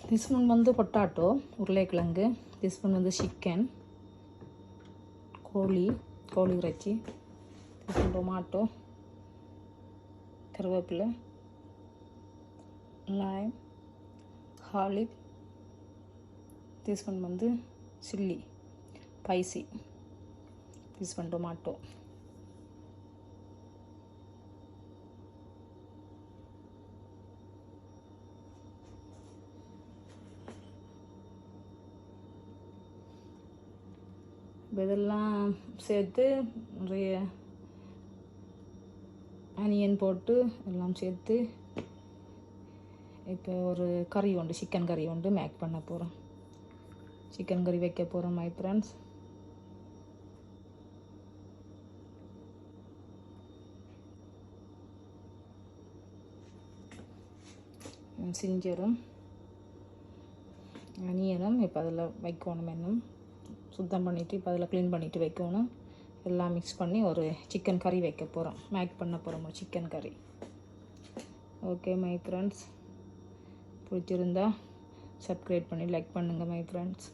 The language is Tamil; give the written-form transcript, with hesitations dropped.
டீஸ்பூன் வந்து பொட்டாட்டோ உருளைக்கிழங்கு, டீஸ்பூன் வந்து சிக்கன், கோழி இறைச்சி, டீஸ்பூன் டொமாட்டோ, கருவேப்பிலை, லைம், ஹாலிப், டீஸ்பூன் வந்து சில்லி ஸ்பைசி, டீஸ்பூன் டொமாட்டோ. இதெல்லாம் சேர்த்து நிறைய ஆனியன் போட்டு எல்லாம் சேர்த்து இப்போ ஒரு கறி உண்டு, சிக்கன் கறி உண்டு மேக் பண்ண போகிறோம். சிக்கன் கறி வைக்க போகிறோம் மை ஃப்ரெண்ட்ஸ். சிஞ்சரும் ஆனியனும் இப்போ அதில் வைக்கணும். இன்னும் சுத்தம் பண்ணிவிட்டு இப்போ அதில் க்ளீன் பண்ணிவிட்டு வைக்கணும். எல்லாம் மிக்ஸ் பண்ணி ஒரு சிக்கன் கறி வைக்க போகிறோம், மேக் பண்ண போகிறோம் ஒரு சிக்கன் கறி. ஓகே மை ஃப்ரெண்ட்ஸ், பிடிச்சிருந்தா சப்ஸ்கிரைப் பண்ணி லைக் பண்ணுங்கள் மை ஃப்ரெண்ட்ஸ்.